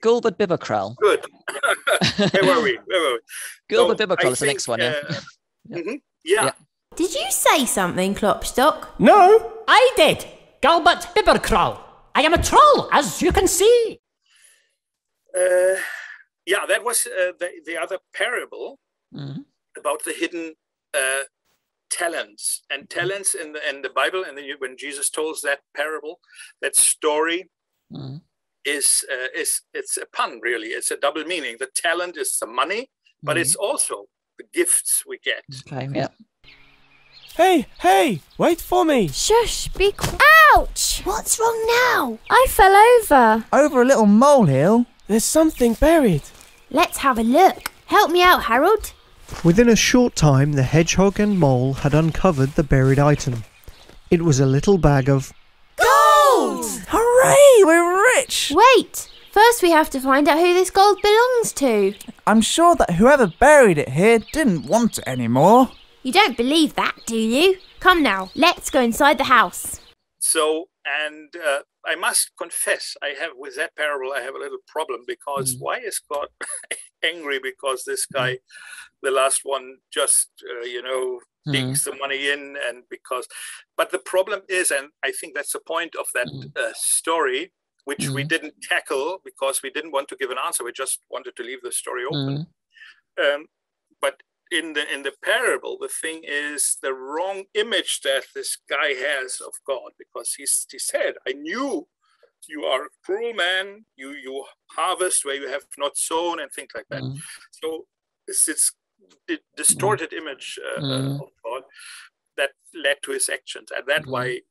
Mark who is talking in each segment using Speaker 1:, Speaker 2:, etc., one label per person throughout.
Speaker 1: Gulbert Bibberkrall.
Speaker 2: Good. Where were we?
Speaker 1: Gulbert Bibberkrall is the next one, yeah.
Speaker 2: Yeah.
Speaker 3: Did you say something, Klopstock?
Speaker 4: No, I did. Gulbert Bibberkrall. I am a troll, as you can see.
Speaker 2: That was the other parable about the hidden talents. And talents in the Bible, and when Jesus told that parable, that story is it's a pun, really. It's a double meaning. The talent is the money, but it's also the gifts we get.
Speaker 1: Okay, yeah.
Speaker 5: Hey, wait for me.
Speaker 6: Shush, be quiet.
Speaker 3: Ouch! What's wrong now?
Speaker 6: I fell over.
Speaker 7: Over a little molehill?
Speaker 5: There's something buried.
Speaker 3: Let's have a look. Help me out, Harold.
Speaker 8: Within a short time, the hedgehog and mole had uncovered the buried item. It was a little bag of
Speaker 3: gold!
Speaker 7: Hooray, we're rich!
Speaker 3: Wait, first we have to find out who this gold belongs to.
Speaker 7: I'm sure that whoever buried it here didn't want it anymore.
Speaker 3: You don't believe that, do you? Come now, let's go inside the house.
Speaker 2: So, and I must confess, with that parable, I have a little problem, because why is God angry because this guy, the last one, just, digs the money in, but the problem is, and I think that's the point of that story, which we didn't tackle because we didn't want to give an answer. We just wanted to leave the story open. But in the parable, the thing is the wrong image that this guy has of God, because he said, I knew you are a cruel man, you harvest where you have not sown and things like that. So it's the distorted image of God that led to his actions. And that's why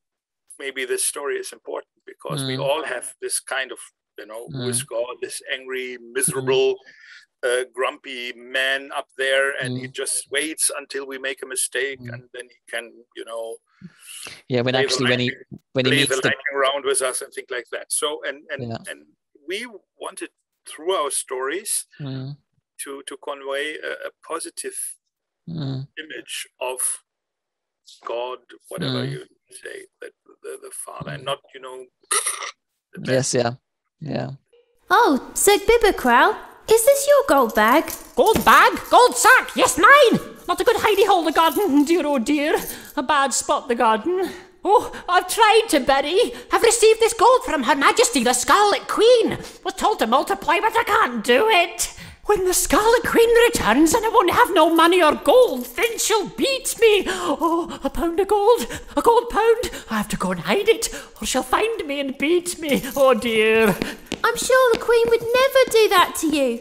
Speaker 2: maybe this story is important, because we all have this kind of, who is God, this angry, miserable, grumpy man up there, and he just waits until we make a mistake, and then he can,
Speaker 1: when he meets
Speaker 2: the lightning round with us and things like that. So and we wanted through our stories to convey a positive image of God, whatever you say, that the Father, and not
Speaker 3: Oh, Sir Bibberkrall, is this your gold bag?
Speaker 4: Gold bag? Gold sack? Yes, mine! Not a good hidey hole, the garden, dear oh dear. A bad spot, the garden. Oh, I've tried to bury. Have received this gold from Her Majesty, the Scarlet Queen. Was told to multiply, but I can't do it. When the Scarlet Queen returns and I won't have no money or gold, then she'll beat me. Oh, a pound of gold, a gold pound. I have to go and hide it, or she'll find me and beat me. Oh dear.
Speaker 3: I'm sure the Queen would never do that to you.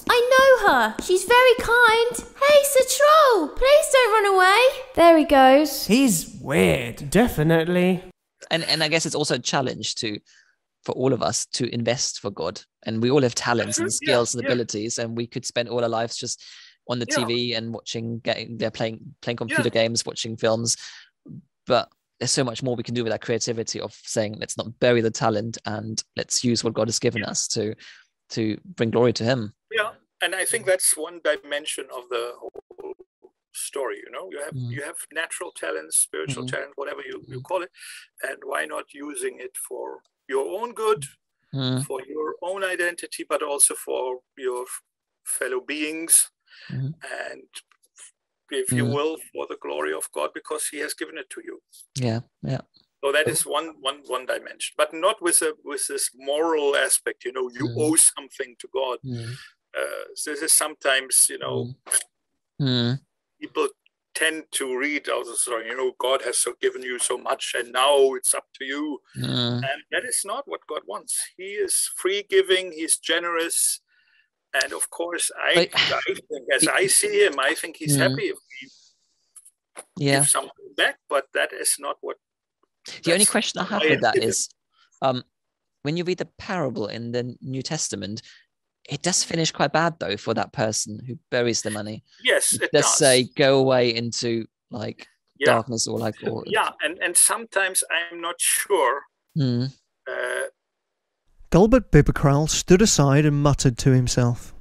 Speaker 3: I know her. She's very kind. Hey, Sir Troll, please don't run away.
Speaker 6: There he goes.
Speaker 5: He's weird. Definitely.
Speaker 1: And I guess it's also a challenge for all of us to invest for God. And we all have talents and skills and abilities, and we could spend all our lives just on the TV and playing computer games, watching films. But there's so much more we can do with that creativity of saying, let's not bury the talent and let's use what God has given us to bring glory to him.
Speaker 2: Yeah, and I think that's one dimension of the whole story. You have natural talents, spiritual talent, whatever you call it, and why not using it for your own good, for your own identity, but also for your fellow beings, and if you will, for the glory of God, because he has given it to you. Yeah. So that is one dimension, but not with this moral aspect. You owe something to God. This is sometimes people tend to read out the story. God has given you so much, and now it's up to you. And that is not what God wants. He is free giving. He's generous. And of course, I think, as I see him, I think he's happy if we give something back. But that is not what.
Speaker 1: The only question I have with that is, when you read the parable in the New Testament, it does finish quite bad though for that person who buries the money.
Speaker 2: Yes, it
Speaker 1: does.
Speaker 2: does.
Speaker 1: Say go away into darkness or
Speaker 2: and sometimes I'm not sure.
Speaker 8: Gulbert Bibberkrall stood aside and muttered to himself.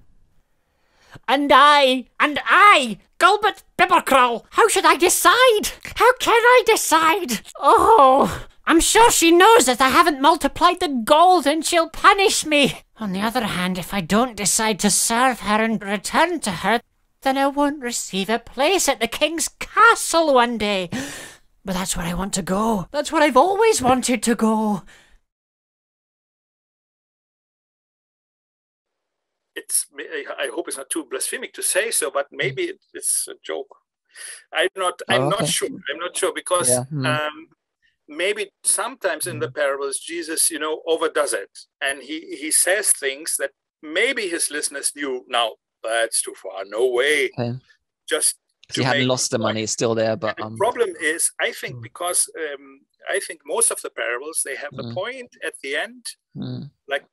Speaker 4: And I, Gulbert Bibberkrall, how should I decide? How can I decide? Oh, I'm sure she knows that I haven't multiplied the gold and she'll punish me. On the other hand, if I don't decide to serve her and return to her, then I won't receive a place at the king's castle one day. But that's where I want to go. That's where I've always wanted to go.
Speaker 2: I hope it's not too blasphemic to say so, but maybe it's a joke. I'm not sure. I'm not sure because maybe sometimes in the parables Jesus, overdoes it, and he says things that maybe his listeners knew. Now that's too far. No way.
Speaker 1: Okay.
Speaker 2: Just
Speaker 1: he hadn't lost the money; it's still there. But
Speaker 2: the problem is, I think, because I think most of the parables they have the point at the end, like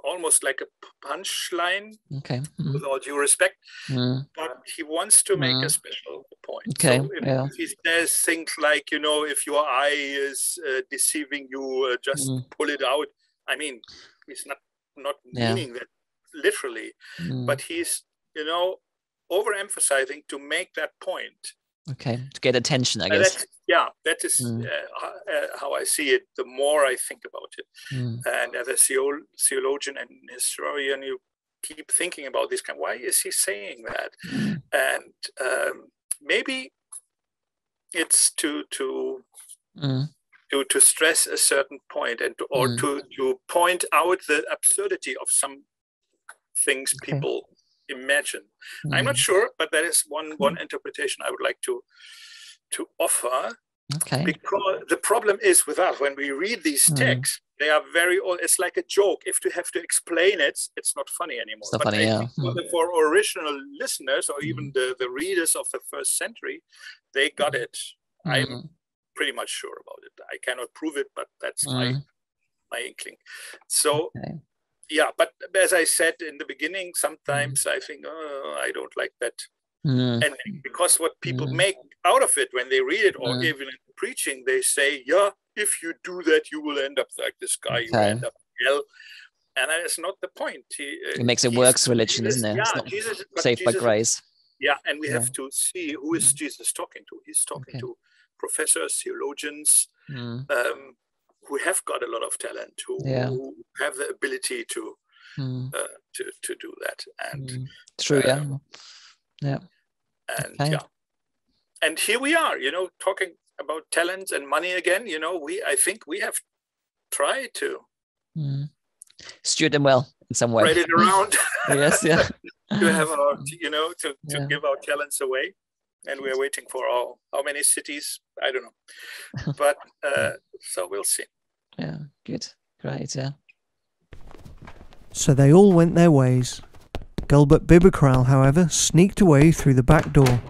Speaker 2: almost like a punchline.
Speaker 1: Okay.
Speaker 2: With all due respect, but he wants to make a special point.
Speaker 1: Okay.
Speaker 2: So if he says things like, if your eye is deceiving you, just pull it out. I mean, he's not meaning that literally, but he's overemphasizing to make that point.
Speaker 1: Okay, to get attention, I guess.
Speaker 2: That is how I see it. The more I think about it, and as a theologian and historian, you keep thinking about this. Why is he saying that? And maybe it's to stress a certain point, and to point out the absurdity of some things people imagine. I'm not sure, but that is one interpretation I would like to offer.
Speaker 1: Okay.
Speaker 2: Because the problem is with us, when we read these texts, they are very old. It's like a joke. If you have to explain it, it's not funny anymore.
Speaker 1: It's not funny,
Speaker 2: for original listeners or even the readers of the first century, they got it. I'm pretty much sure about it. I cannot prove it, but that's my inkling. So but as I said in the beginning, sometimes I think, I don't like that. And because what people make out of it when they read it, or even in preaching, they say, if you do that, you will end up like this guy, you will end up in hell. And that is not the point.
Speaker 1: It makes it works religion, isn't it? It's not saved by grace.
Speaker 2: Yeah, and we have to see who is Jesus talking to. He's talking to professors, theologians, who have got a lot of talent, who have the ability to do that. And
Speaker 1: true, and
Speaker 2: and here we are, talking about talents and money again. I think we have tried to
Speaker 1: steward them well in some way.
Speaker 2: Spread it around.
Speaker 1: Yes,
Speaker 2: to have our, to give our talents away. And we're waiting for how many cities? I don't know. But so we'll see.
Speaker 1: Yeah, good. Great,
Speaker 8: So they all went their ways. Gulbert Bibberkrall, however, sneaked away through the back door.